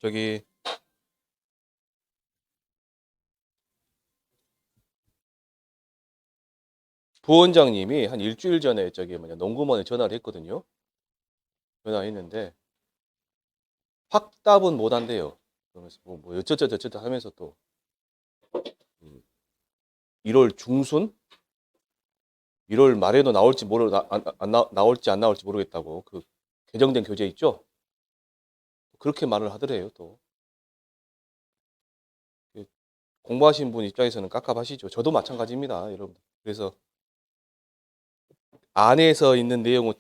저기 부원장님이 한 일주일 전에 저기 농구원에 전화를 했거든요. 전화했는데 확답은 못 한대요. 그러면서 뭐 어쩌저쩌저 하면서 또 1월 중순, 1월 말에도 나올지 나올지 안 나올지 모르겠다고 그 개정된 교재 있죠? 그렇게 말을 하더래요. 또 공부하신 분 입장에서는 깝깝하시죠. 저도 마찬가지입니다, 여러분. 그래서 안에서 있는 내용은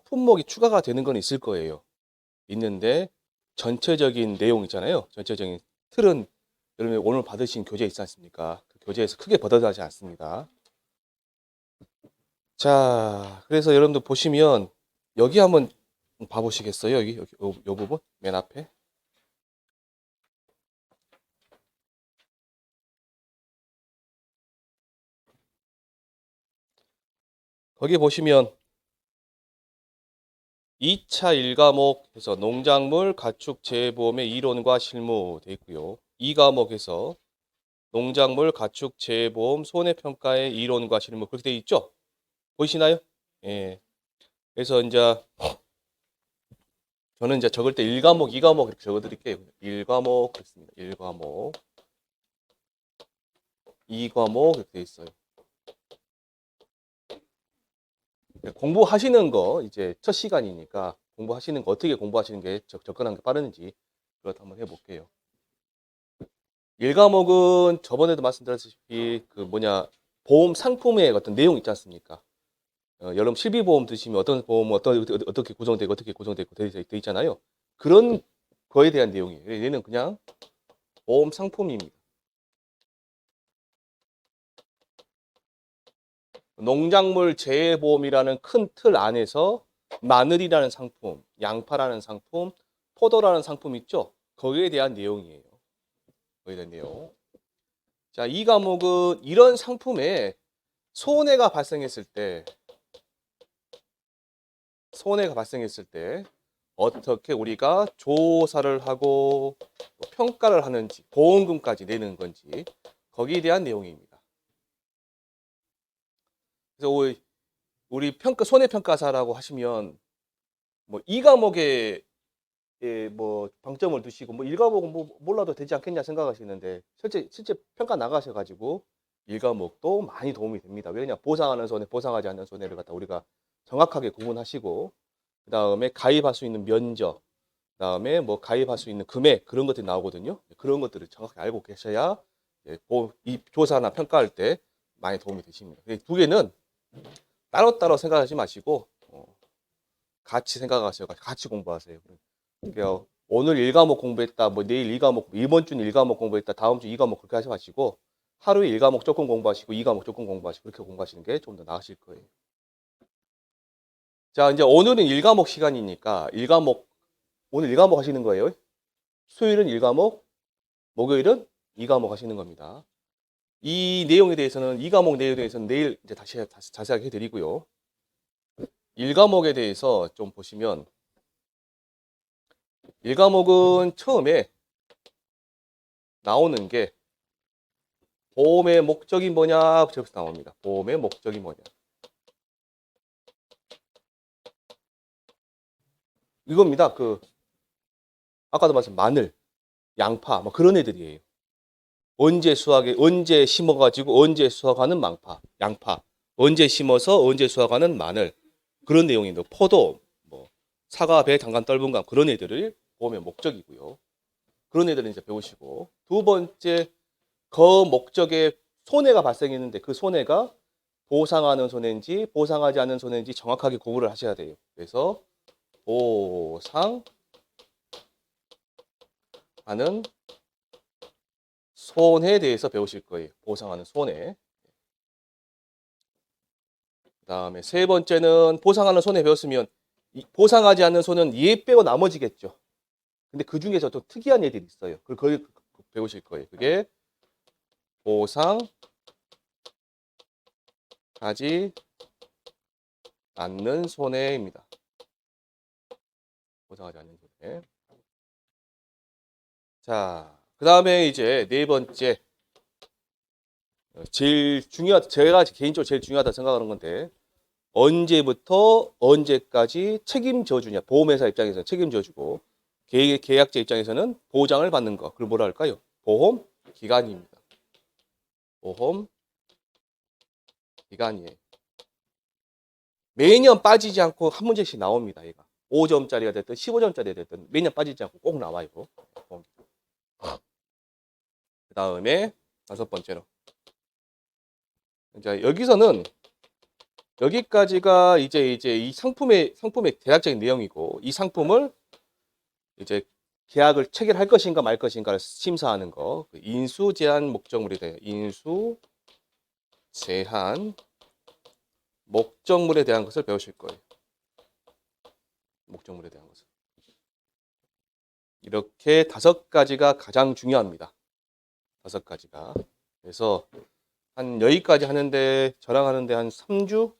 품목이 추가가 되는 건 있을 거예요. 있는데 전체적인 내용 있잖아요. 전체적인 틀은 여러분 오늘 받으신 교재 있지 않습니까? 그 교재에서 크게 벗어나지 않습니다. 자, 그래서 여러분들 보시면 여기 한번 봐보시겠어요? 여기 요 부분 맨 앞에 거기 보시면 2차 1과목에서 농작물 가축 재보험의 이론과 실무 돼 있고요. 2과목에서 농작물 가축 재보험 손해평가의 이론과 실무 그렇게 돼 있죠? 보이시나요? 예. 그래서 이제 저는 이제 적을 때 1과목, 2과목 이렇게 적어 드릴게요. 1과목 그렇습니다. 1과목, 2과목 이렇게 돼 있어요. 공부하시는 거 이제 첫 시간이니까 공부하시는 거 어떻게 공부하시는 게 접근하는 게 빠르는지 그것 한번 해볼게요. 1과목은 저번에도 말씀드렸다시피 그 보험 상품의 어떤 내용 있지 않습니까? 여러분 실비보험 드시면 어떤 보험 어떻게 구성되고 돼 있잖아요. 그런 거에 대한 내용이에요. 얘는 그냥 보험 상품입니다. 농작물 재해보험이라는 큰 틀 안에서 마늘이라는 상품, 양파라는 상품, 포도라는 상품 있죠? 거기에 대한 내용이에요. 거기에 대한 내용. 자, 이 과목은 이런 상품에 손해가 발생했을 때 어떻게 우리가 조사를 하고 평가를 하는지, 보험금까지 내는 건지 거기에 대한 내용입니다. 그래서 우리 손해평가사라고 하시면 뭐 이 과목에 뭐 방점을 두시고 뭐 1과목은 뭐 몰라도 되지 않겠냐 생각하시는데 실제 평가 나가셔가지고 1과목도 많이 도움이 됩니다. 왜냐 보상하는 손해, 보상하지 않는 손해를 갖다 우리가 정확하게 구분하시고 그 다음에 가입할 수 있는 면적, 그 다음에 뭐 가입할 수 있는 금액 그런 것들이 나오거든요. 그런 것들을 정확히 알고 계셔야 이 조사나 평가할 때 많이 도움이 되십니다. 두 개는 따로따로 생각하지 마시고 같이 생각하세요. 같이 공부하세요. 그러니까 오늘 1과목 공부했다, 뭐 내일 2과목, 이번 주는 1과목 공부했다, 다음 주 2과목 그렇게 하지 마시고 하루에 1과목 조금 공부하시고 2과목 조금 공부하시고 그렇게 공부하시는 게 좀 더 나으실 거예요. 자, 이제 오늘은 1과목 시간이니까 오늘 1과목 하시는 거예요. 수요일은 1과목, 목요일은 2과목 하시는 겁니다. 이 내용에 대해서는 2과목 내용에 대해서는 내일 이제 다시 자세하게 해드리고요. 1과목에 대해서 좀 보시면 1과목은 처음에 나오는 게 보험의 목적이 뭐냐 저기서 나옵니다. 보험의 목적이 뭐냐. 이겁니다. 아까도 말씀 마늘, 양파 뭐 그런 애들이에요. 언제 심어가지고 언제 수확하는 양파. 언제 심어서 언제 수확하는 마늘 그런 내용인데 포도, 뭐 사과, 배, 당간, 떫은감 그런 애들을 보험의 목적이고요. 그런 애들은 이제 배우시고 두 번째 그 목적에 손해가 발생했는데 그 손해가 보상하는 손해인지 보상하지 않는 손해인지 정확하게 구분을 하셔야 돼요. 그래서 보상하는 손해에 대해서 배우실 거예요. 보상하는 손해. 그 다음에 세 번째는 보상하는 손해 배웠으면 보상하지 않는 손은 얘 빼고 나머지겠죠. 근데 그 중에서 또 특이한 애들이 있어요. 그걸 거의 배우실 거예요. 그게 보상하지 않는 손해입니다. 보상하지 않는 손해. 자, 그 다음에 이제 네 번째, 제가 개인적으로 제일 중요하다 생각하는 건데, 언제부터 언제까지 책임져 주냐. 보험회사 입장에서는 책임져 주고, 계약자 입장에서는 보장을 받는 거. 그걸 뭐라 할까요? 보험 기간입니다. 보험 기간이에요. 매년 빠지지 않고 한 문제씩 나옵니다. 얘가 5점짜리가 됐든 15점짜리가 됐든 매년 빠지지 않고 꼭 나와요. 그 다음에 다섯 번째로, 자, 여기서는 여기까지가 이제 이 상품의 대략적인 내용이고, 이 상품을 이제 계약을 체결할 것인가 말 것인가를 심사하는 거. 인수 제한 목적물이 돼요. 인수 제한 목적물에 대한 것을 배우실 거예요. 목적물에 대한 것을. 이렇게 다섯 가지가 가장 중요합니다. 다섯 가지가. 그래서 한 여기까지 하는데, 저랑 하는데 한 3주?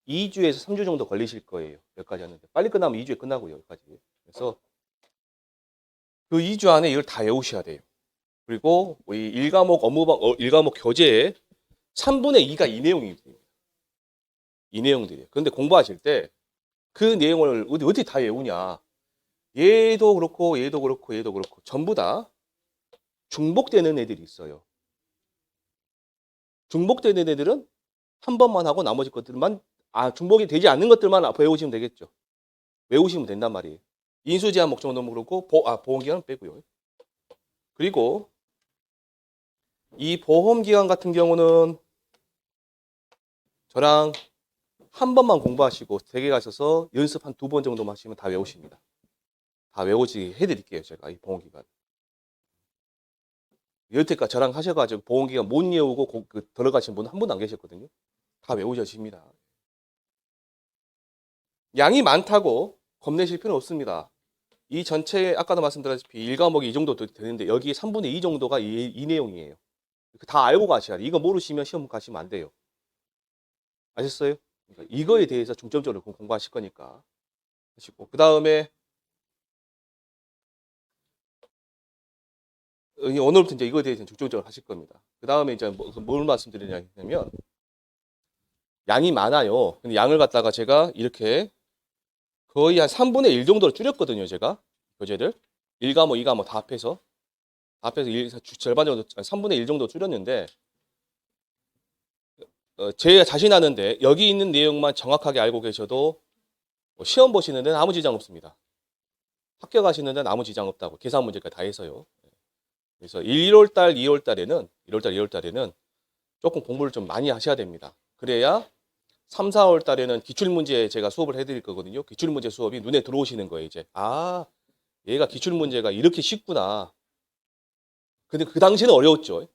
2주에서 3주 정도 걸리실 거예요. 여기까지 하는데. 빨리 끝나면 2주에 끝나고요. 여기까지. 그래서 그 2주 안에 이걸 다 외우셔야 돼요. 그리고 이 1과목 업무방, 1과목 교재에 3분의 2가 이 내용입니다. 이 내용들이에요. 그런데 공부하실 때 그 내용을 어떻게 다 외우냐. 얘도 그렇고 얘도 그렇고 얘도 그렇고 전부 다 중복되는 애들이 있어요. 중복되는 애들은 한 번만 하고 나머지 것들만, 중복이 되지 않는 것들만 외우시면 되겠죠. 외우시면 된단 말이에요. 인수제한 목적은 그렇고 보험기간은 빼고요. 그리고 이 보험기간 같은 경우는 저랑 한 번만 공부하시고 댁에 가셔서 연습 한 2번 정도만 하시면 다 외우십니다. 다 외우지 해드릴게요. 제가 이 보험기간. 여태까지 저랑 하셔가지고 보험기간 못 외우고 들어가신 분은 한 분도 안 계셨거든요. 다 외우셔집니다. 양이 많다고 겁내실 필요는 없습니다. 이 전체 아까도 말씀드렸다시피 1과목이 이 정도 되는데 여기 3분의 2 정도가 이 내용이에요. 다 알고 가셔야 돼요. 이거 모르시면 시험 가시면 안 돼요. 아셨어요? 그러니까 이거에 대해서 중점적으로 공부하실 거니까 하시고, 그 다음에 오늘부터 이제 이거에 대해서 중점적으로 하실 겁니다. 그 다음에 이제 뭘 말씀드리냐면, 양이 많아요. 근데 양을 갖다가 제가 이렇게 거의 한 3분의 1 정도로 줄였거든요. 제가 교재를 1과목, 2과목 다 합해서 절반 정도, 3분의 1 정도 줄였는데, 제가 자신하는데 여기 있는 내용만 정확하게 알고 계셔도 시험 보시는 데는 아무 지장 없습니다. 합격하시는 데는 아무 지장 없다고. 계산 문제까지 다 해서요. 그래서 1월달, 2월달에는 조금 공부를 좀 많이 하셔야 됩니다. 그래야 3, 4월 달에는 기출문제 제가 수업을 해드릴 거거든요. 기출문제 수업이 눈에 들어오시는 거예요. 이제 얘가 기출문제가 이렇게 쉽구나. 근데 그 당시는 어려웠죠.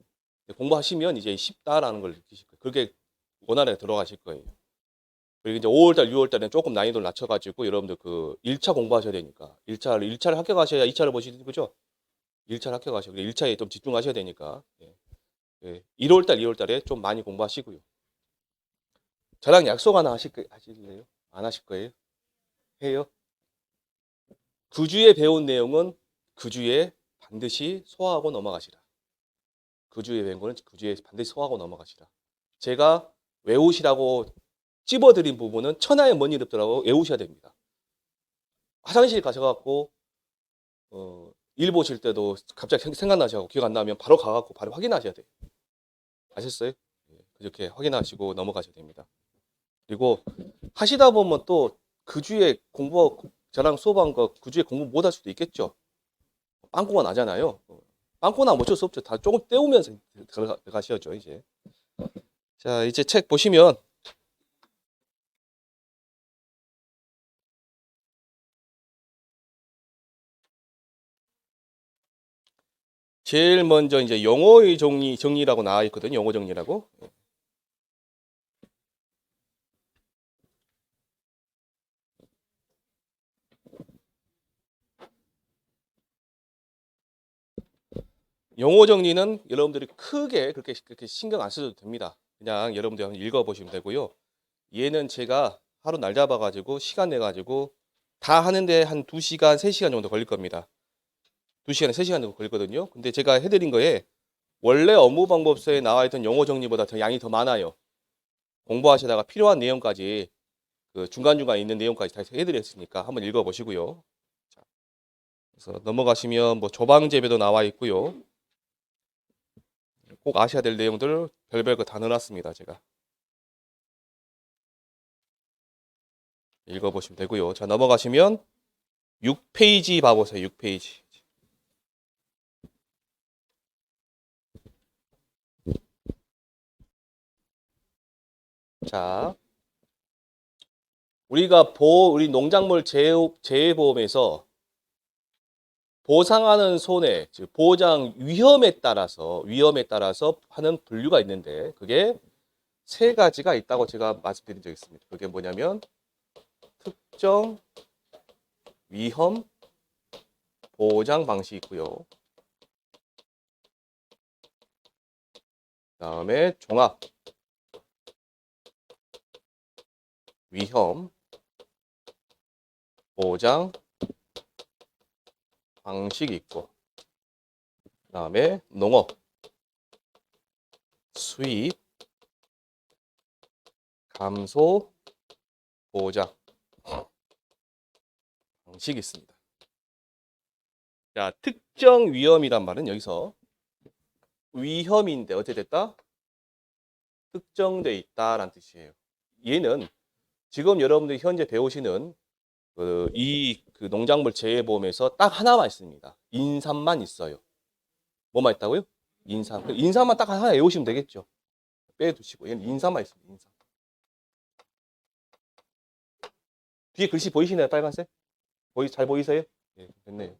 공부하시면 이제 쉽다라는 걸 느끼실 거예요. 그렇게 원활하게 들어가실 거예요. 그리고 이제 5월달, 6월달에는 조금 난이도를 낮춰가지고 여러분들 그 1차 공부하셔야 되니까 1차를 합격하셔야 2차를 보시는 거죠. 1차를 합격하셔야, 1차에 좀 집중하셔야 되니까 1월달, 2월달에 좀 많이 공부하시고요. 저랑 약속 하나 하실래요? 안 하실 거예요? 해요? 그 주에 배운 내용은 그 주에 반드시 소화하고 넘어가시라. 그 주에 배운 거는 그 주에 반드시 소화하고 넘어가시라. 제가 외우시라고 찝어드린 부분은 천하의 먼 이름들하고 외우셔야 됩니다. 화장실 가셔갖고 일 보실 때도 갑자기 생각나셔서 기억 안 나면 바로 가갖고 바로 확인하셔야 돼요. 아셨어요? 그렇게 확인하시고 넘어가셔야 됩니다. 그리고 하시다 보면 또 그 주에 저랑 수업한 거 그 주에 공부 못 할 수도 있겠죠. 빵꾸가 나잖아요. 빵꾸 나면 어쩔 수 없죠. 다 조금 때우면서 들어가셔야죠, 이제. 자, 이제 책 보시면 제일 먼저 이제 용어의 정리라고 나와 있거든요. 용어 정리라고. 용어 정리는 여러분들이 크게 그렇게 신경 안 써도 됩니다. 그냥 여러분들이 한번 읽어보시면 되고요. 얘는 제가 하루 날 잡아가지고 시간 내가지고 다 하는데 한 2시간, 3시간 정도 걸릴 겁니다. 2시간에 3시간 정도 걸리거든요. 근데 제가 해드린 거에 원래 업무 방법서에 나와 있던 용어 정리보다 더 양이 더 많아요. 공부하시다가 필요한 내용까지 그 중간중간 있는 내용까지 다 해드렸으니까 한번 읽어보시고요. 자, 그래서 넘어가시면 뭐 조방재배도 나와 있고요. 꼭 아셔야 될 내용들 별별 거 다 넣어놨습니다. 제가 읽어보시면 되고요. 자, 넘어가시면 6페이지 봐보세요. 6페이지. 자, 우리가 우리 농작물 재해보험에서 보상하는 손해, 즉 보장 위험에 따라서 하는 분류가 있는데 그게 세 가지가 있다고 제가 말씀드린 적이 있습니다. 그게 뭐냐면 특정 위험 보장 방식이 있고요. 그다음에 종합 위험 보장 방식이 있고, 그다음에 농업 수입 감소 보장 방식이 있습니다. 자, 특정 위험이란 말은 여기서 위험인데 어떻게 됐다? 특정돼 있다라는 뜻이에요. 얘는 지금 여러분들이 현재 배우시는 그 농작물 재해보험에서 딱 하나만 있습니다. 인삼만 있어요. 뭐만 있다고요? 인삼. 인삼만 딱 하나 외우시면 되겠죠. 빼두시고 얘는 인삼만 있습니다. 인삼. 뒤에 글씨 보이시나요? 빨간색? 잘 보이세요? 예, 됐네요.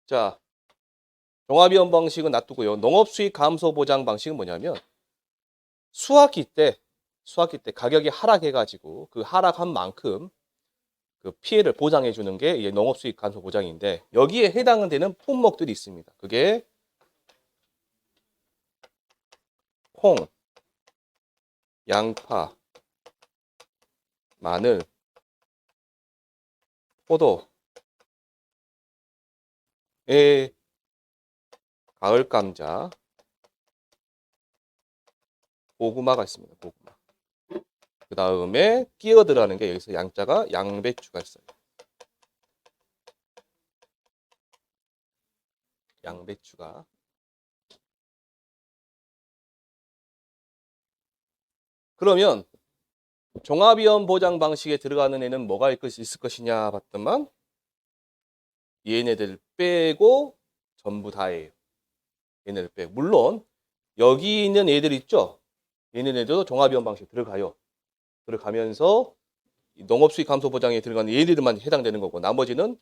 자, 종합위험 방식은 놔두고요. 농업수익 감소 보장 방식은 뭐냐면 수확기 때 가격이 하락해가지고 그 하락한 만큼 그 피해를 보장해 주는 게 농업수익 감소 보장인데 여기에 해당은 되는 품목들이 있습니다. 그게 콩, 양파, 마늘, 포도, 가을 감자, 고구마가 있습니다. 고구마. 그 다음에 끼어 들어가는 게 여기서 양자가 양배추가 있어요. 양배추가. 그러면 종합위험 보장 방식에 들어가는 애는 뭐가 있을 것이냐 봤더만 얘네들 빼고 전부 다예요. 얘네들 빼고. 물론 여기 있는 애들 있죠? 얘네들도 종합위험 방식에 들어가요. 들어가면서 농업수익 감소 보장에 들어가는 얘네들만 해당되는 거고 나머지는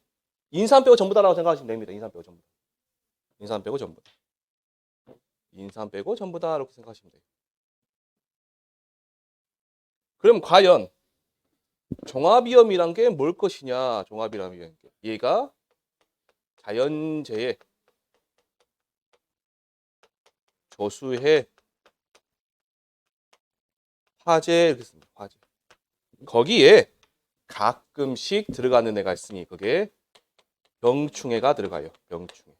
인삼 빼고 전부 다라고 생각하시면 됩니다. 인삼 빼고 전부 다. 인삼 빼고 전부 다. 인삼 빼고 전부 다 이렇게 생각하시면 돼요. 그럼 과연 종합위험이란 게 뭘 것이냐? 종합위험이란 게 얘가 자연재해, 조수해, 화재 이렇게 씁니다. 화재. 거기에 가끔씩 들어가는 애가 있으니 그게 병충해가 들어가요. 병충해.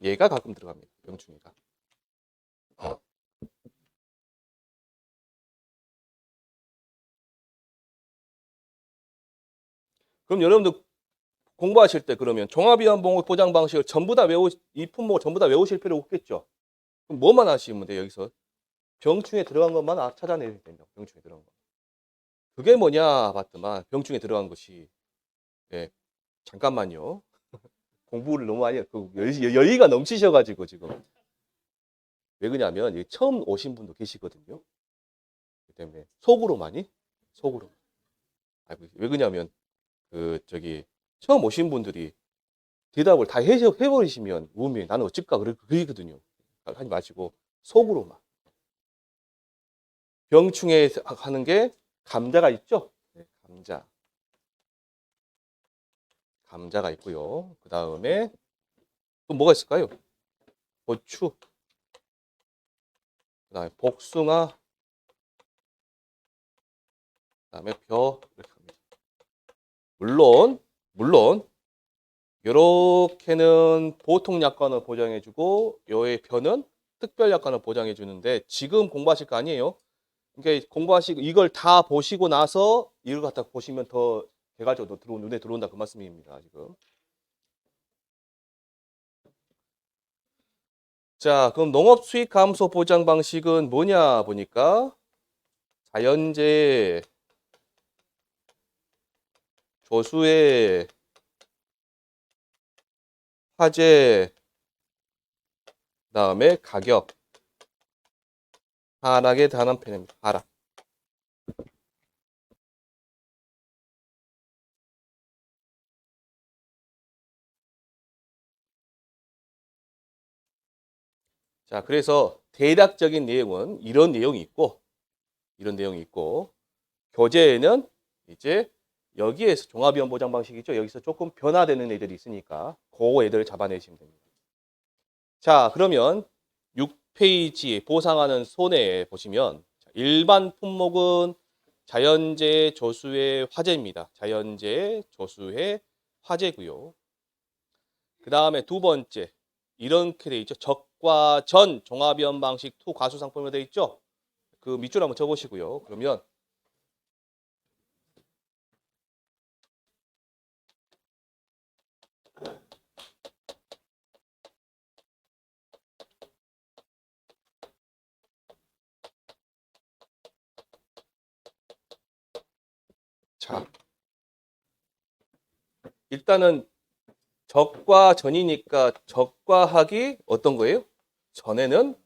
얘가 가끔 들어갑니다. 병충해가. 그럼 여러분들 공부하실 때 그러면 종합위험 보장 방식을 전부 다 이 품목을 전부 다 외우실 필요 없겠죠. 그럼 뭐만 하시면 돼요, 여기서? 병충해 들어간 것만 찾아내면 됩니다. 병충해 들어간 거. 그게 뭐냐 봤더만 병충해 들어간 것이 잠깐만요. 공부를 너무 많이 여유가 넘치셔가지고 지금 왜 그러냐면 처음 오신 분도 계시거든요. 그 때문에 속으로. 왜 그러냐면 처음 오신 분들이 대답을 다 해버리시면 우음이 나는 어쩔까 그러거든요. 하지 마시고 속으로만. 병충해 하는 게 감자가 있죠. 네, 감자가 있고요. 그 다음에 또 뭐가 있을까요? 고추, 그 다음에 복숭아, 그 다음에 벼 이렇게 합니다. 물론 요렇게는 보통 약관을 보장해주고 요의 변은 특별 약관을 보장해주는데 지금 공부하실 거 아니에요? 그러니까 공부하시고 이걸 다 보시고 나서 이걸 갖다 보시면 더 개괄적으로 눈에 들어온다 그 말씀입니다. 지금. 자, 그럼 농업 수익 감소 보장 방식은 뭐냐 보니까 자연재해, 조수의 화재, 그다음에 가격 하락에 대한 편입니다. 하락. 자, 그래서 대략적인 내용은 이런 내용이 있고 교재에는 이제 여기에서 종합위험 보장 방식이죠. 여기서 조금 변화되는 애들이 있으니까 그 애들을 잡아내시면 됩니다. 자, 그러면 6페이지 보상하는 손해에 보시면 일반 품목은 자연재해, 조수의 화재입니다. 자연재해, 조수의 화재고요. 그 다음에 두 번째 이렇게 돼 있죠. 적과 전 종합위험 방식 2 과수상품으로 돼 있죠. 그 밑줄 한번 쳐보시고요. 그러면 자, 일단은 적과 전이니까 적과 학이 어떤 거예요? 전에는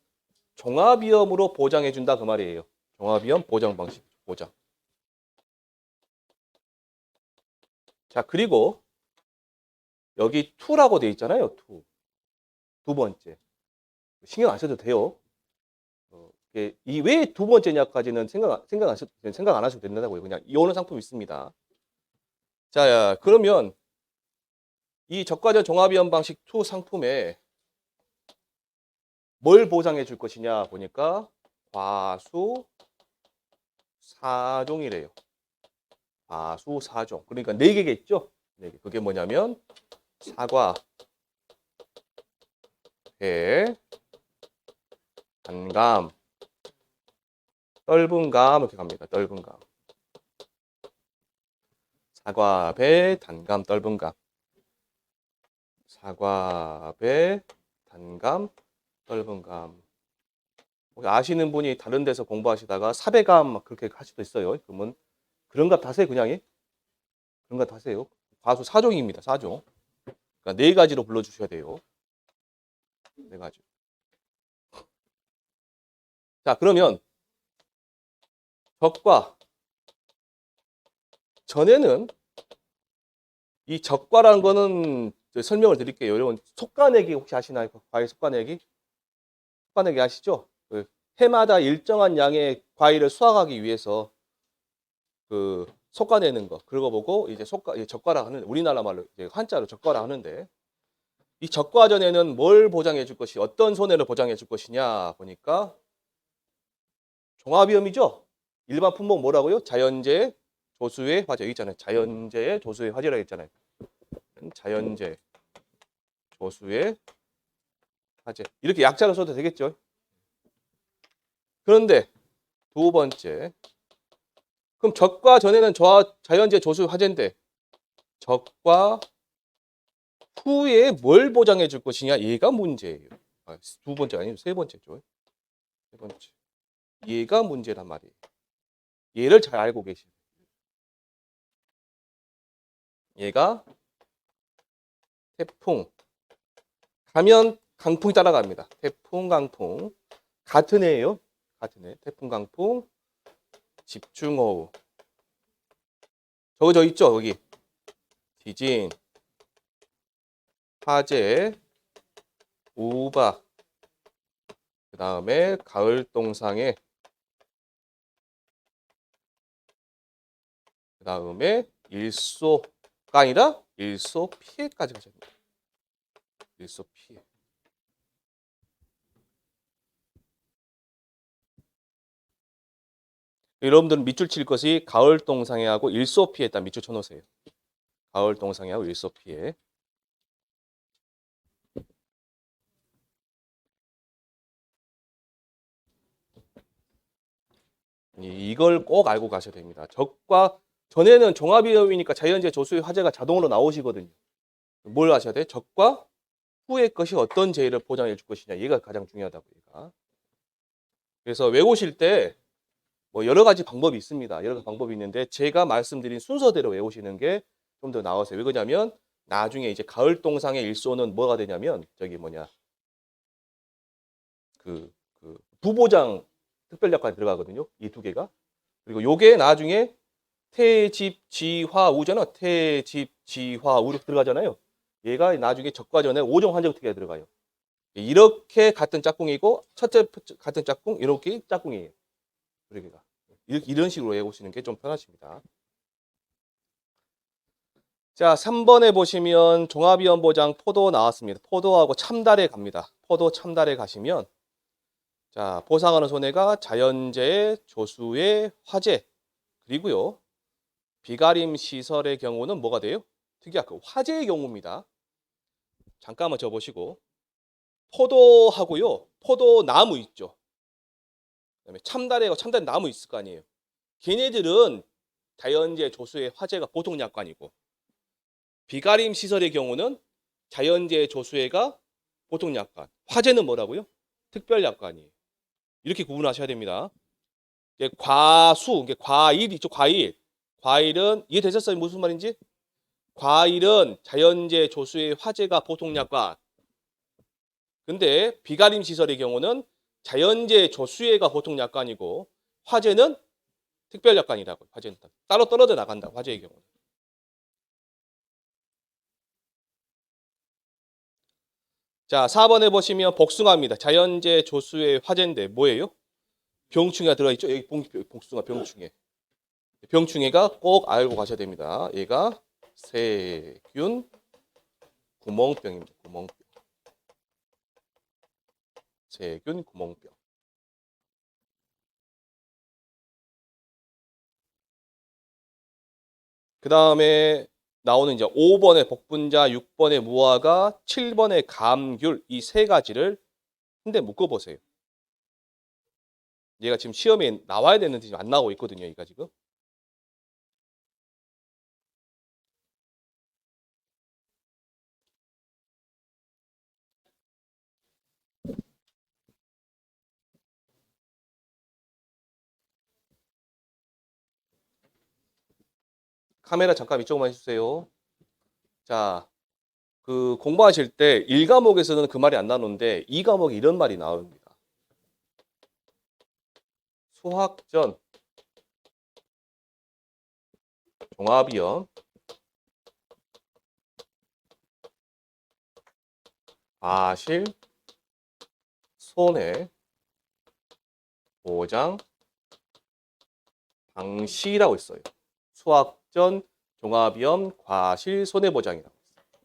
종합위험으로 보장해 준다 그 말이에요. 종합위험 보장 방식 보장. 자, 그리고 여기 2라고 돼 있잖아요. 2. 두 번째. 신경 안 써도 돼요. 이 왜 두 번째냐까지는 생각 안 하셔도 된다고요. 그냥 이오는 상품이 있습니다. 자, 그러면 이 적과전 종합위험 방식 2 상품에 뭘 보장해 줄 것이냐 보니까 과수 4종이래요. 과수 4종. 그러니까 4개겠죠? 4개. 그게 뭐냐면 사과, 배, 단감, 떫은감 이렇게 갑니다. 떫은감. 사과, 배, 단감, 떫은감. 사과, 배, 단감, 떫은감. 아시는 분이 다른 데서 공부하시다가 사배감 그렇게 할 수도 있어요. 그러면 그런 값 다세요, 그냥이. 그런 값 다세요. 과수 4종입니다. 4종. 그러니까 4가지로 불러주셔야 돼요. 4가지. 자, 그러면 적과 전에는 이 적과라는 거는 설명을 드릴게요. 여러분 속가내기 혹시 아시나요? 과일 속가내기? 속가내기 아시죠? 해마다 일정한 양의 과일을 수확하기 위해서 그 속가내는 거 그거 보고 이제 적과라 하는 우리나라 말로 이제 한자로 적과라 하는데 이 적과전에는 뭘 보장해 줄 것이 어떤 손해를 보장해 줄 것이냐 보니까 종합위험이죠. 일반 품목 뭐라고요? 자연재해, 조수의 화재 여기 있잖아요. 자연재해, 조수의 화재라고 했잖아요. 자연재해, 조수의 화재 이렇게 약자로 써도 되겠죠. 그런데 두 번째 그럼 적과 전에는 자연재해, 조수의 화재인데 적과 후에 뭘 보장해 줄 것이냐 얘가 문제예요. 두 번째 아니면 세 번째죠. 세 번째. 얘가 문제란 말이에요. 얘를 잘 알고 계시죠. 얘가 태풍 가면 강풍이 따라갑니다. 태풍, 강풍 같은 애예요. 같은 애. 태풍, 강풍, 집중호우. 저 있죠 여기. 지진, 화재, 우박. 그 다음에 가을 동상에 그 다음에 일소가 아니라 일소 피해까지 가셔야 됩니다. 일소 피해. 여러분들은 밑줄 칠 것이 가을 동상해하고 일소 피해 일단 밑줄 쳐놓으세요. 가을 동상해하고 일소 피해. 이걸 꼭 알고 가셔야 됩니다. 적과 전에는 종합이험이니까 자연재 조수의 화재가 자동으로 나오시거든요. 뭘 아셔야 돼? 적과 후의 것이 어떤 재해를 보장해 줄 것이냐. 얘가 가장 중요하다고. 얘가. 그래서 외우실 때 뭐 여러 가지 방법이 있습니다. 여러 가지 방법이 있는데 제가 말씀드린 순서대로 외우시는 게 좀 더 나으세요. 왜 그러냐면 나중에 이제 가을 동상의 일소는 뭐가 되냐면 저기 뭐냐 그 부보장 특별약관에 들어가거든요. 이 두 개가. 그리고 요게 나중에 태집지화우잖아. 태집지화우 이렇게 들어가잖아요. 얘가 나중에 적과전에 오정 환정특기가 들어가요. 이렇게 같은 짝꿍이고 첫째 같은 짝꿍 이렇게 짝꿍이에요. 그러기가 이런 식으로 외우시는 게 좀 편하십니다. 자, 3번에 보시면 종합위원보장 포도 나왔습니다. 포도하고 참달에 갑니다. 포도 참달에 가시면 자, 보상하는 손해가 자연재해, 조수의 화재, 그리고요. 비가림 시설의 경우는 뭐가 돼요? 특이하고 화재의 경우입니다. 잠깐만 적어보시고 포도하고요. 포도나무 있죠. 그다음에 참다래하고 참다래 나무 있을 거 아니에요. 걔네들은 자연재해, 조수의 화재가 보통 약관이고 비가림 시설의 경우는 자연재해, 조수해가 보통 약관. 화재는 뭐라고요? 특별 약관이에요. 이렇게 구분하셔야 됩니다. 과수, 과일 있죠, 과일. 과일은 이해되셨어요? 무슨 말인지? 과일은 자연재해, 조수의 화재가 보통 약관. 근데 비가림 시설의 경우는 자연재해, 조수해가 보통 약관이고 화재는 특별 약관이라고. 화재는 따로 떨어져 나간다. 화재의 경우는. 자, 4번에 보시면 복숭아입니다. 자연재해, 조수의 화재인데 뭐예요? 병충해가 들어있죠. 여기 복숭아 병충해. 병충해가 꼭 알고 가셔야 됩니다. 얘가 세균 구멍병입니다. 구멍병. 세균 구멍병. 그 다음에 나오는 이제 5번의 복분자, 6번의 무화과, 7번의 감귤 이 세 가지를 한 대 묶어보세요. 얘가 지금 시험에 나와야 되는데 지금 안 나오고 있거든요. 얘가 지금. 카메라 잠깐 이쪽만 해주세요. 자, 그 공부하실 때 1과목에서는 그 말이 안 나오는데 2과목에 이런 말이 나옵니다. 수학전 종합이요. 과실 손해 보장 방시라고 있어요. 수학전 종합위험 과실 손해보장이라고 있어요.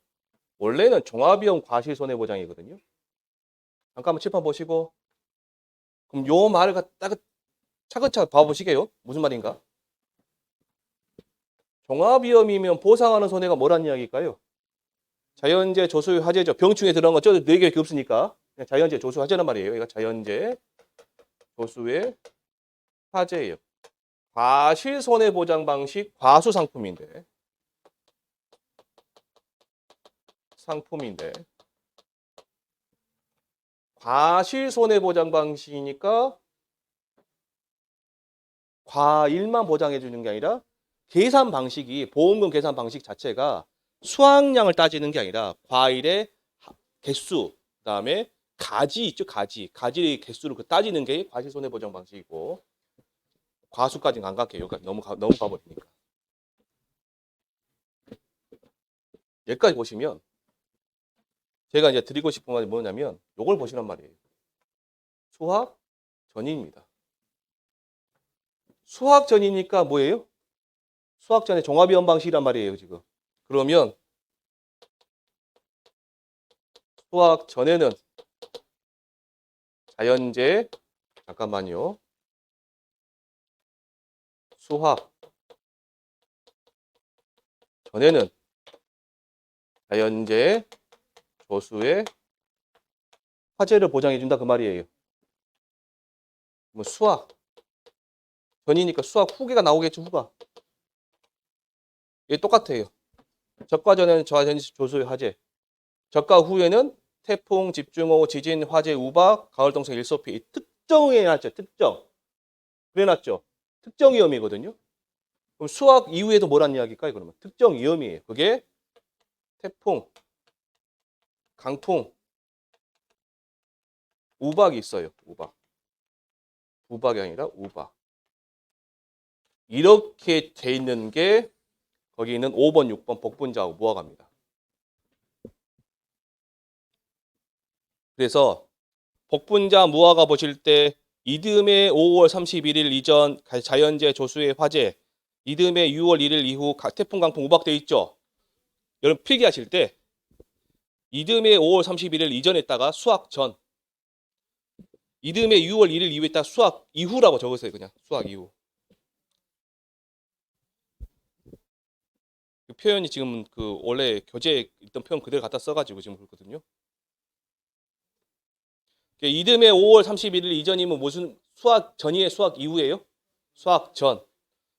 원래는 종합위험 과실 손해보장이거든요. 잠깐만 칠판 보시고 그럼 요 말을 갖다가 차근차근 봐보시게요. 무슨 말인가? 종합위험이면 보상하는 손해가 뭐란 이야기일까요? 자연재해, 조수의 화재죠. 병충해 들어간 거 저도 4개밖에 없으니까 그냥 자연재해, 조수, 화재란 말이에요. 이거 자연재해, 조수의 화재예요. 과실 손해보장 방식 과수 상품인데 과실 손해보장 방식이니까 과일만 보장해 주는 게 아니라 계산 방식이 보험금 계산 방식 자체가 수확량을 따지는 게 아니라 과일의 개수 그다음에 가지 있죠. 가지의 개수를 따지는 게 과실 손해보장 방식이고 과수까지는 안 갈게요. 여기까지 너무 가버리니까. 여기까지 보시면 제가 이제 드리고 싶은 말이 뭐냐면 이걸 보시란 말이에요. 수학 전입니다. 수학 전이니까 뭐예요? 수학 전의 종합위험 방식이란 말이에요, 지금. 그러면 수학 전에는 자연재 잠깐만요. 수학 전에는 자연재 조수의 화재를 보장해 준다 그 말이에요. 뭐 수학 전이니까 수학 후계가 나오겠죠, 후가. 이게 똑같아요. 적과 전에는 저하 전지 조수의 화재. 적과 후에는 태풍, 집중호우, 지진, 화재, 우박, 가을 동성, 일소피. 특정에 해놨죠. 특정. 그래놨죠. 특정 위험이거든요. 그럼 수학 이후에도 뭐란 이야기일까요? 그러면 특정 위험이에요. 그게 태풍, 강풍, 우박이 있어요. 우박. 우박이 아니라 우박. 이렇게 돼 있는 게 거기 있는 5번, 6번 복분자하고 무화과입니다. 그래서 복분자 무화과 보실 때 이듬해 5월 31일 이전 자연재해 조수의 화재, 이듬해 6월 1일 이후 태풍, 강풍, 우박 돼 있죠. 여러분 필기하실 때 이듬해 5월 31일 이전에다가 수학 전, 이듬해 6월 1일 이후에다가 수학 이후라고 적으세요. 그냥 수학 이후. 그 표현이 지금 그 원래 교재에 있던 표현 그대로 갖다 써가지고 지금 그렇거든요. 이듬해 5월 31일 이전이면 무슨 수학 전이에요? 수학 이후예요? 수학 전.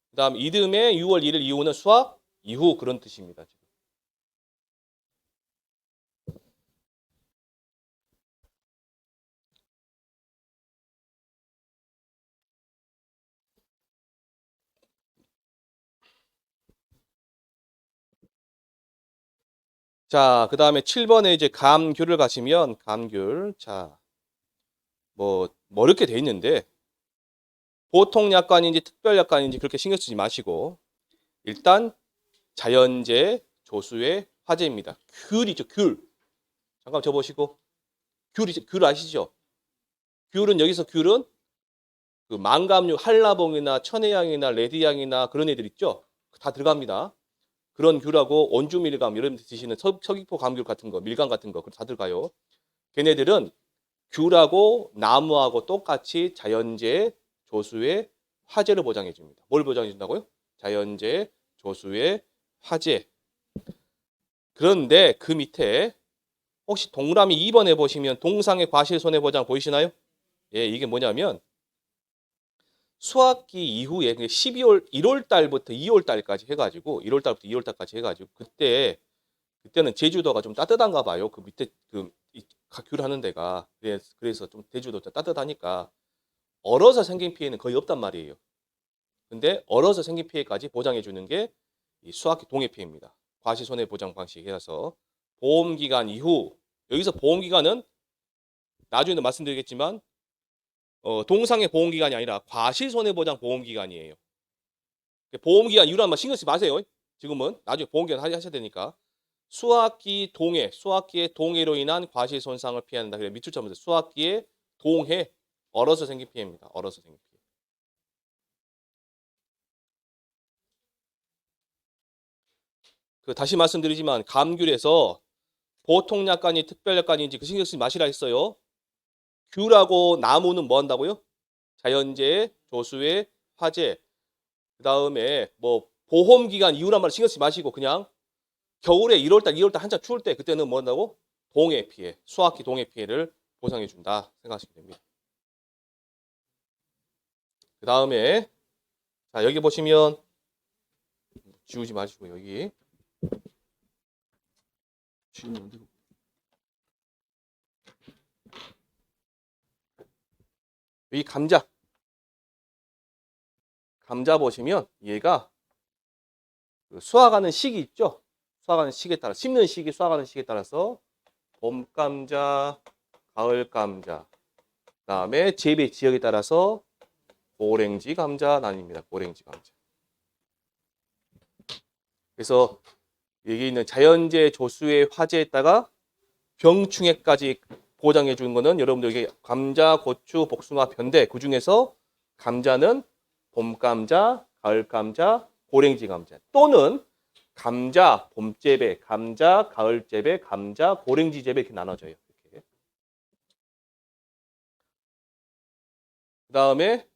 그 다음 이듬해 6월 1일 이후는 수학 이후 그런 뜻입니다. 지금. 자, 그 다음에 7번에 이제 감귤을 가시면 감귤. 자, 뭐 어렵게 돼 있는데 보통 약관인지 특별 약관인지 그렇게 신경 쓰지 마시고 일단 자연재해 조수의 화재입니다. 귤이죠, 귤. 잠깐 줘보시고 귤 아시죠? 귤은 여기서 귤은 그 망감류 한라봉이나 천혜향이나 레드향이나 그런 애들 있죠? 다 들어갑니다. 그런 귤하고 온주밀감 여러분 드시는 서귀포 감귤 같은 거, 밀감 같은 거 다 들어가요. 걔네들은 귤하고 나무하고 똑같이 자연재해 조수의 화재를 보장해 줍니다. 뭘 보장해 준다고요? 자연재해 조수의 화재. 그런데 그 밑에 혹시 동그라미 2번에 보시면 동상의 과실 손해보장 보이시나요? 예, 이게 뭐냐면 수학기 이후에 12월 1월 달부터 2월 달까지 해가지고 1월 달부터 2월 달까지 해가지고 그때는 제주도가 좀 따뜻한가 봐요. 그 밑에 귤 하는 데가 그래서 좀 제주도 따뜻하니까 얼어서 생긴 피해는 거의 없단 말이에요. 근데 얼어서 생긴 피해까지 보장해 주는 게 이 수학기 동해 피해입니다. 과시손해보장 방식이라서 보험기간 이후 여기서 보험기간은 나중에도 말씀드리겠지만 동상의 보험기간이 아니라 과실손해보장 보험기간이에요. 보험기간 이유로 한번 신경 쓰지 마세요. 지금은 나중에 보험기간 하셔야 되니까 수학기의 동해로 인한 과실손상을 피한다. 그래 밑줄 쳐보세요. 수학기의 동해 얼어서 생긴 피해입니다. 얼어서 생긴 피해. 다시 말씀드리지만 감귤에서 보통 약관이 특별 약관인지 그 신경 쓰지 마시라 했어요. 귤하고 나무는 뭐 한다고요? 자연재해, 조수의 화재. 그 다음에 뭐 보험기간 이후란 말 신경 쓰지 마시고 그냥 겨울에 1월달, 2월달 한참 추울 때 그때는 뭐 한다고? 동해 피해, 수학기 동해 피해를 보상해 준다 생각하시면 됩니다. 그 다음에 자 여기 보시면 지우지 마시고 여기 지우면 어디로? 여기 감자 보시면 얘가 수확하는 시기 있죠? 수확하는 시기에 따라 심는 시기, 수확하는 시기에 따라서 봄 감자, 가을 감자, 그다음에 재배 지역에 따라서 고랭지 감자 나뉩니다. 고랭지 감자. 그래서 여기 있는 자연재해 조수의 화재에다가 병충해까지 보장해 주는 거는 여러분들 이게 감자, 고추, 복숭아, 변대 그 중에서 감자는 봄 감자, 가을 감자, 고랭지 감자 또는 감자 봄 재배, 감자 가을 재배, 감자 고랭지 재배 이렇게 나눠져요. 이렇게. 그다음에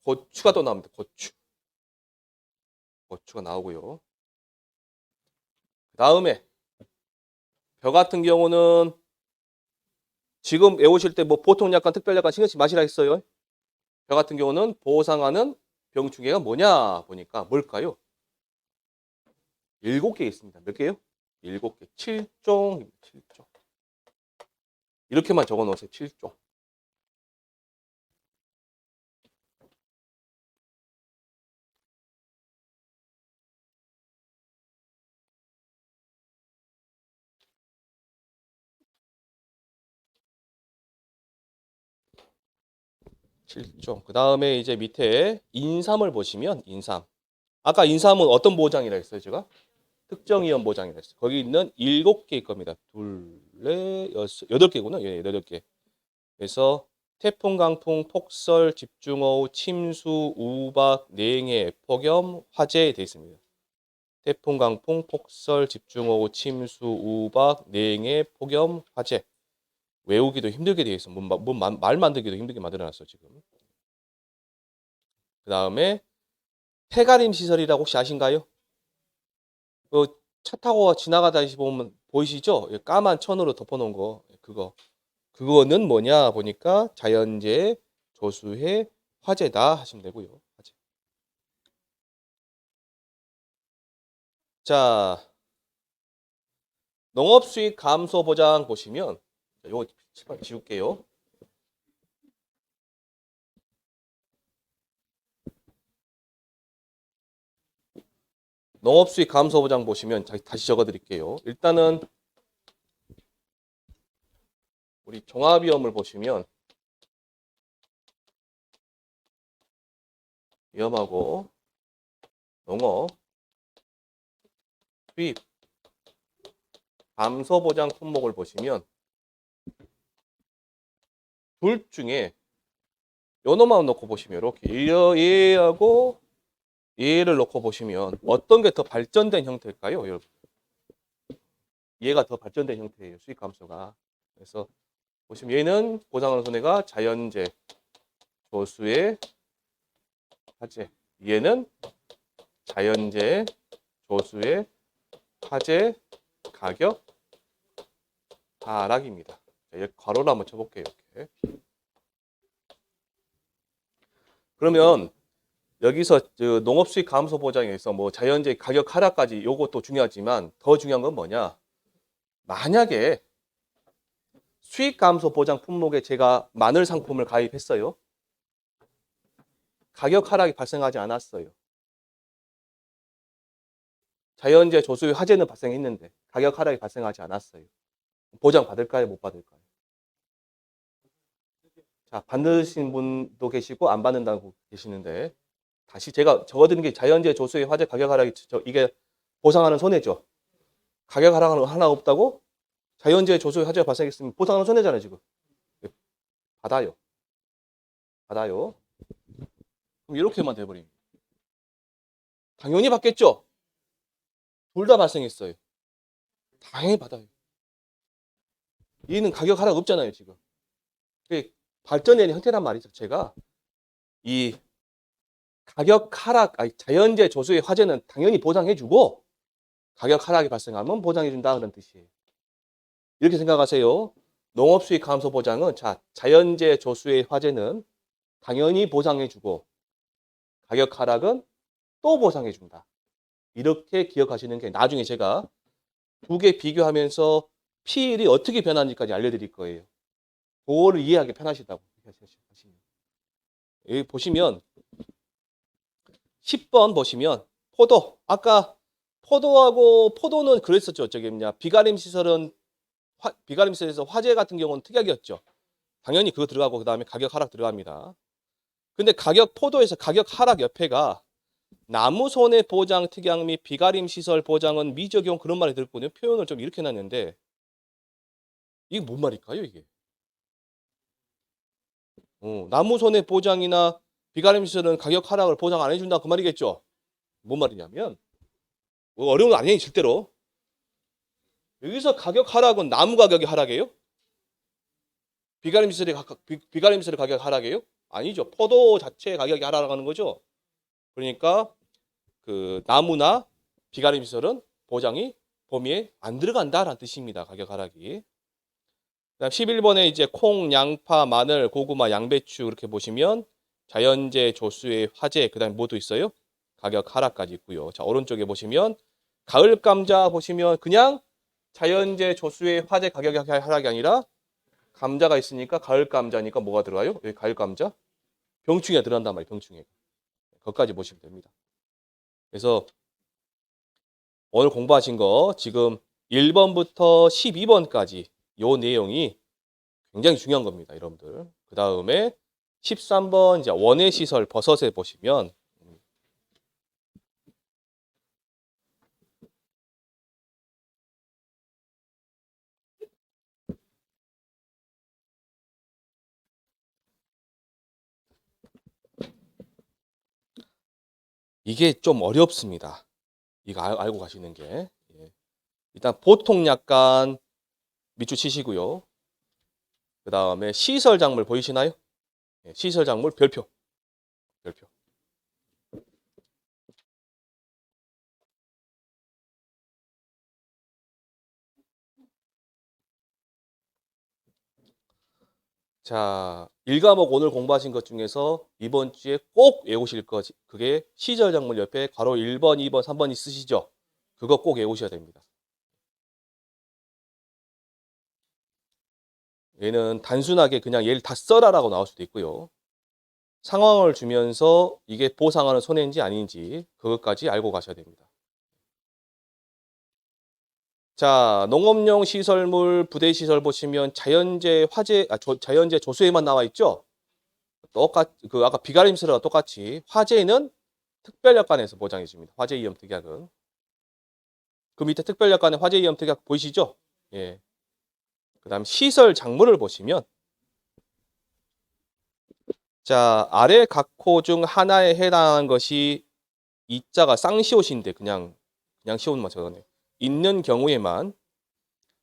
고추가 또 나옵니다. 고추가 나오고요. 그다음에 벼 같은 경우는 지금 외우실 때 뭐 보통 약관, 특별 약관 신경 쓰지 마시라 했어요. 벼 같은 경우는 보상하는 병 중에가 뭐냐 보니까 뭘까요? 7개 있습니다. 몇 개요? 7개. 7종. 7종. 이렇게만 적어 놓으세요. 7종. 그 다음에 이제 밑에 인삼을 보시면 인삼. 아까 인삼은 어떤 보장이라 했어요, 제가? 특정 이온 보장이라 했어요. 거기 있는 7개일 겁니다. 둘, 넷, 여섯, 8개구나. 예, 8개. 그래서 태풍, 강풍, 폭설, 집중호우, 침수, 우박, 냉해, 폭염, 화재에 되어 있습니다. 태풍, 강풍, 폭설, 집중호우, 침수, 우박, 냉해, 폭염, 화재. 외우기도 힘들게 되어 있어. 말 만들기도 힘들게 만들어놨어 지금. 그 다음에 폐가림 시설이라고 혹시 아신가요? 그 차 타고 지나가다 보면 보이시죠? 까만 천으로 덮어놓은 거 그거. 그거는 뭐냐 보니까 자연재해, 조수해, 화재다 하시면 되고요. 화재. 자, 농업수익 감소 보장 보시면 이거 칠판 지울게요. 농업수익 감소 보장 보시면 다시 적어드릴게요. 일단은 우리 종합위험을 보시면 위험하고 농업 수입 감소 보장 품목을 보시면 둘 중에 요놈만 놓고 보시면 이렇게 얘하고 얘를 놓고 보시면 어떤 게 더 발전된 형태일까요, 여러분? 얘가 더 발전된 형태예요, 수익 감소가. 그래서 보시면 얘는 보상하는 손해가 자연재해, 조수의 화재. 얘는 자연재해, 조수의 화재, 가격 하락입니다. 자, 괄호를 한번 쳐볼게요. 이렇게. 그러면 여기서 농업수익 감소 보장에서 뭐 자연재해 가격 하락까지 요것도 중요하지만 더 중요한 건 뭐냐? 만약에 수익 감소 보장 품목에 제가 마늘 상품을 가입했어요. 가격 하락이 발생하지 않았어요. 자연재해 조수의 화재는 발생했는데 가격 하락이 발생하지 않았어요. 보장 받을까요? 못 받을까요? 자, 받으신 분도 계시고 안 받는다고 계시는데 다시 제가 적어드린 게 자연재해 조수의 화재 가격 하락이 이게 보상하는 손해죠. 가격 하락은 하나 없다고? 자연재해 조수의 화재가 발생했으면 보상하는 손해잖아요, 지금. 받아요. 받아요. 그럼 이렇게만 돼버립니다. 당연히 받겠죠? 둘 다 발생했어요. 당연히 받아요. 얘는 가격 하락 없잖아요, 지금. 발전된 형태란 말이죠. 제가 이 가격 하락, 자연재해 조수의 화재는 당연히 보상해주고 가격 하락이 발생하면 보상해준다 그런 뜻이에요. 이렇게 생각하세요. 농업수익 감소 보장은 자연재해 조수의 화재는 당연히 보상해주고 가격 하락은 또 보상해준다. 이렇게 기억하시는 게 나중에 제가 두 개 비교하면서 피일이 어떻게 변하는지까지 알려드릴 거예요. 그거를 이해하기 편하시다고 하시면. 여기 보시면 10번 보시면 포도. 아까 포도는 그랬었죠. 저기 뭐냐 비가림 시설은 비가림 시설에서 화재 같은 경우는 특약이었죠. 당연히 그거 들어가고 그 다음에 가격 하락 들어갑니다. 근데 포도에서 가격 하락 옆에가 나무 손해 보장 특약 및 비가림 시설 보장은 미적용 그런 말이 들었거든요. 표현을 좀 이렇게 해놨는데 이게 뭔 말일까요, 이게? 나무 손해 보장이나 비가림 시설은 가격 하락을 보장 안 해준다 그 말이겠죠. 뭔 말이냐면 어려운 거 아니에요, 절대로. 여기서 가격 하락은 나무 가격이 하락이에요? 비가림 시설의 가격 하락이에요? 아니죠. 포도 자체 가격이 하락하는 거죠. 그러니까 그 나무나 비가림 시설은 보장이 범위에 안 들어간다라는 뜻입니다. 가격 하락이. 그다음 11번에 이제 콩, 양파, 마늘, 고구마, 양배추 이렇게 보시면 자연재해 조수의 화재, 그다음에 뭐도 있어요? 가격 하락까지 있고요. 자, 오른쪽에 보시면 가을 감자 보시면 그냥 자연재해 조수의 화재 가격 하락이 아니라 감자가 있으니까 가을 감자니까 뭐가 들어가요? 여기 가을 감자? 병충해가 들어간단 말이에요. 병충해. 그것까지 보시면 됩니다. 그래서 오늘 공부하신 거 지금 1번부터 12번까지 요 내용이 굉장히 중요한 겁니다, 여러분들. 그 다음에 13번 이제 원예 시설 버섯에 보시면 이게 좀 어렵습니다. 이거 알고 가시는 게. 예. 일단 보통 약간 밑줄 치시고요. 그 다음에 시설 작물 보이시나요? 예, 시설 작물 별표. 별표. 자, 1과목 오늘 공부하신 것 중에서 이번 주에 꼭 외우실 거, 그게 시설 작물 옆에 괄호 1번, 2번, 3번 있으시죠? 그거 꼭 외우셔야 됩니다. 얘는 단순하게 그냥 얘를 다 써라라고 나올 수도 있고요. 상황을 주면서 이게 보상하는 손해인지 아닌지 그것까지 알고 가셔야 됩니다. 자, 농업용 시설물, 부대 시설 보시면 자연재 화재, 자연재 조수에만 나와 있죠? 그 아까 비가림스랑 똑같이 화재는 특별약관에서 보장해 줍니다. 화재 위험 특약은. 그 밑에 특별약관의 화재 위험 특약 보이시죠? 예. 그다음 시설 작물을 보시면 자, 아래 각 호 중 하나에 해당하는 것이 이자가 쌍시옷인데 그냥 시옷만 적어내요. 있는 경우에만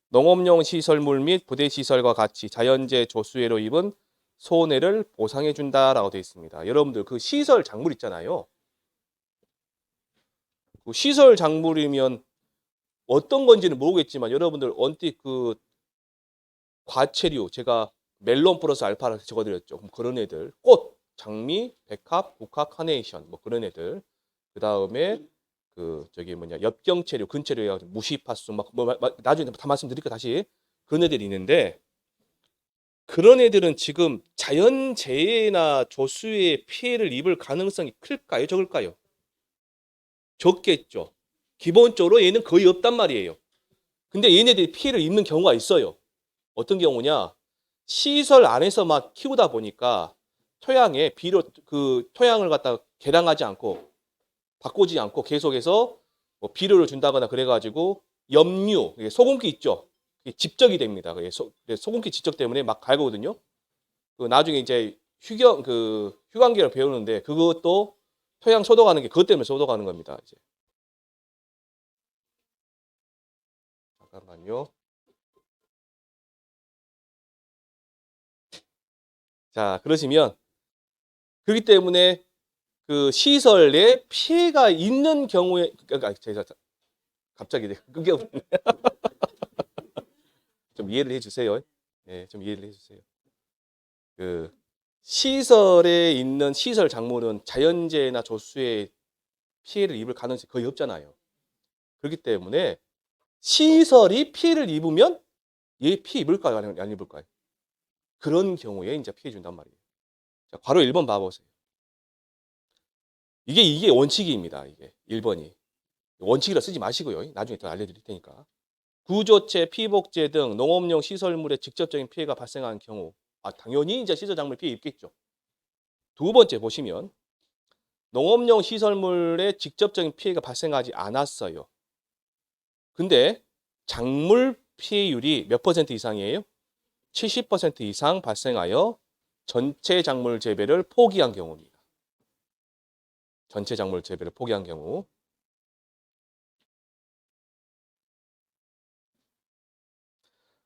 농업용 시설물 및 부대 시설과 같이 자연재해 조수해로 입은 손해를 보상해 준다라고 되어 있습니다. 여러분들 그 시설 작물 있잖아요. 그 시설 작물이면 어떤 건지는 모르겠지만 여러분들 언뜻 그 과체류 제가 멜론 플러스 알파를 적어드렸죠. 그럼 그런 애들 꽃, 장미, 백합, 국화, 카네이션 뭐 그런 애들 그 다음에 그 저기 뭐냐 엽경체류, 근체류 해가지고 무시파수 뭐 나중에 다 말씀드릴게요 다시 그런 애들이 있는데 그런 애들은 지금 자연재해나 조수의 피해를 입을 가능성이 클까요? 적을까요? 적겠죠. 기본적으로 얘는 거의 없단 말이에요. 근데 얘네들이 피해를 입는 경우가 있어요. 어떤 경우냐? 시설 안에서 막 키우다 보니까 토양에 그 토양을 갖다 개량하지 않고 바꾸지 않고 계속해서 뭐 비료를 준다거나 그래가지고 염류, 소금기 있죠? 집적이 됩니다. 소금기 집적 때문에 막 갈거든요. 그 나중에 이제 휴강기를 배우는데 그것도 토양 소독하는 게 그것 때문에 소독하는 겁니다. 이제. 잠깐만요. 자, 그러시면 그렇기 때문에 그 시설에 피해가 있는 경우에 그러니까 제가 갑자기 그게 좀 이해를 해주세요. 네, 좀 이해를 해주세요. 그 시설에 있는 시설 작물은 자연재해나 조수의 피해를 입을 가능성이 거의 없잖아요. 그렇기 때문에 시설이 피해를 입으면 얘 피해 입을까요? 안 입을까요? 그런 경우에 이제 피해 준단 말이에요. 자, 바로 1번 봐보세요. 이게 원칙입니다. 이게 1번이. 원칙이라 쓰지 마시고요. 나중에 더 알려드릴 테니까. 구조체, 피복제 등 농업용 시설물에 직접적인 피해가 발생한 경우 당연히 이제 시설 작물 피해 입겠죠. 두 번째 보시면 농업용 시설물에 직접적인 피해가 발생하지 않았어요. 근데 작물 피해율이 몇 퍼센트 이상이에요? 70% 이상 발생하여 전체 작물 재배를 포기한 경우입니다. 전체 작물 재배를 포기한 경우.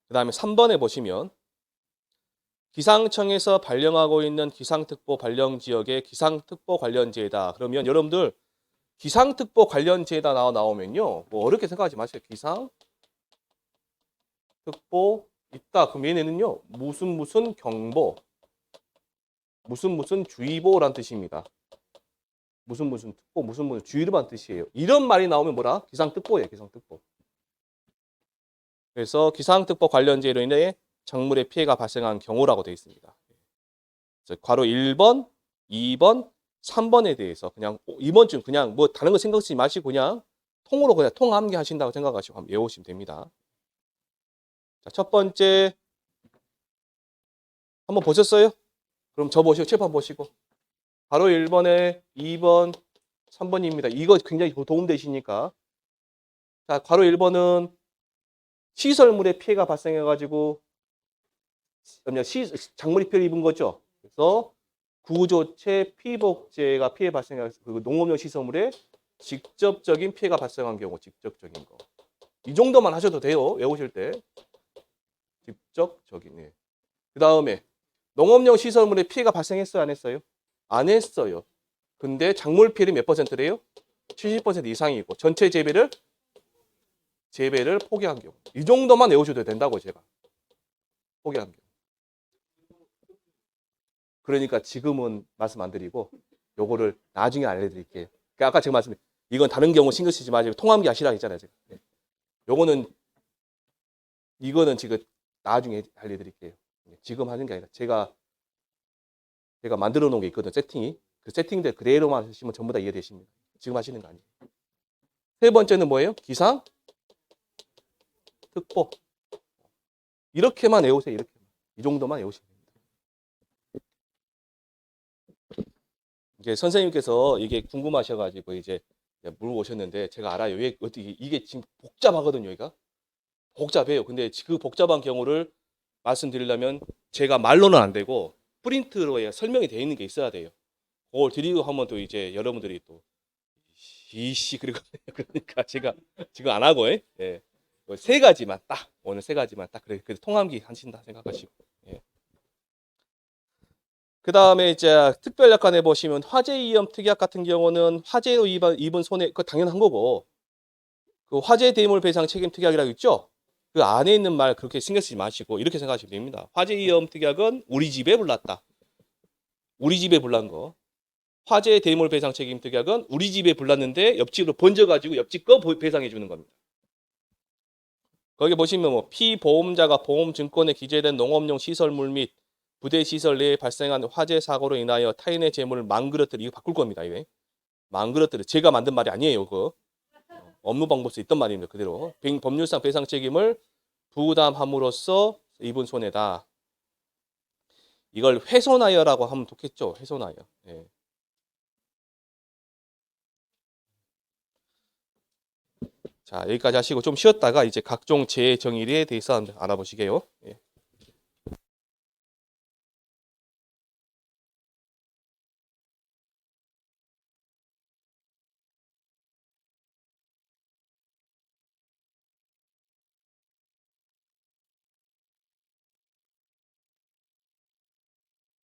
그 다음에 3번에 보시면 기상청에서 발령하고 있는 기상특보 발령 지역의 기상특보 관련지에다 그러면 여러분들 기상특보 관련지에다 나오면요 뭐 어렵게 생각하지 마세요. 기상특보 있다. 그럼 얘네는요 무슨 경보 무슨 주의보란 뜻입니다. 무슨 특보, 무슨 주의보란 뜻이에요. 이런 말이 나오면 뭐라? 기상특보예요, 기상특보. 그래서 기상특보 관련제로 인해 작물에 피해가 발생한 경우라고 되어 있습니다. 그래서 괄호 1번, 2번, 3번에 대해서 그냥 이번 주 그냥 뭐 다른 거 생각 쓰지 마시고 그냥 통으로 그냥 통함기 하신다고 생각하시고 한번 외우시면 됩니다. 자, 첫 번째 한번 보셨어요? 그럼 저 보시고 칠판 보시고 바로 1번에 2번, 3번입니다. 이거 굉장히 도움되시니까. 자, 괄호 1번은 시설물에 피해가 발생해가지고 작물이 피해를 입은 거죠. 그래서 구조체, 피복제가 피해 발생해서 그 농업용 시설물에 직접적인 피해가 발생한 경우, 직접적인 거. 이 정도만 하셔도 돼요. 외우실 때. 직접적인. 예. 그 다음에 농업용 시설물에 피해가 발생했어요? 안 했어요? 안 했어요. 근데 작물 피해율이 몇 %래요? 70% 이상이고 전체 재배를 포기한 경우. 이 정도만 외우셔도 된다고 제가. 포기한 경우. 그러니까 지금은 말씀 안 드리고 요거를 나중에 알려드릴게요. 그러니까 아까 제가 말씀드린 이건 다른 경우 신경 쓰지 마시고 통함기 하시라고 했잖아요. 제가. 네. 이거는 지금 나중에 알려드릴게요. 지금 하는 게 아니라 제가 만들어 놓은 게 있거든요. 세팅이. 그 세팅들 그대로만 하시면 전부 다 이해되십니다. 지금 하시는 거 아니에요. 세 번째는 뭐예요? 기상 특보. 이렇게만 외우세요. 이렇게. 이 정도만 외우시면 됩니다. 이제 선생님께서 이게 궁금하셔가지고 이제 물어보셨는데 제가 알아요. 왜 어떻게 이게 지금 복잡하거든요. 여기가 복잡해요. 근데 그 복잡한 경우를 말씀드리려면 제가 말로는 안 되고 프린트로 설명이 되어 있는 게 있어야 돼요. 그걸 드리고 하면 또 이제 여러분들이 또 이씨 그러니까 제가 지금 안 하고 예. 세 가지만 딱 오늘 세 가지만 딱 그래 통함기 하신다 생각하시고 예. 그 다음에 이제 특별약관에 보시면 화재 위험 특약 같은 경우는 화재로 입은 손해 그거 당연한 거고 그 화재 대물 배상 책임 특약이라고 있죠. 그 안에 있는 말 그렇게 신경 쓰지 마시고 이렇게 생각하시면 됩니다. 화재 위험 특약은 우리 집에 불났다. 우리 집에 불난 거. 화재 대물 배상 책임 특약은 우리 집에 불났는데 옆집으로 번져가지고 옆집 거 배상해 주는 겁니다. 거기 보시면 뭐 피보험자가 보험증권에 기재된 농업용 시설물 및 부대 시설 내에 발생한 화재 사고로 인하여 타인의 재물을 망그러뜨리 이거 바꿀 겁니다. 이게 망그러뜨리 제가 만든 말이 아니에요. 그거 업무 방법서 있던 말입니다. 그대로 법률상 배상 책임을 부담함으로써 입은 손해다. 이걸 훼손하여라고 하면 좋겠죠. 훼손하여. 예. 자, 여기까지 하시고 좀 쉬었다가 이제 각종 재해 정의에 대해서 알아보시게요. 예.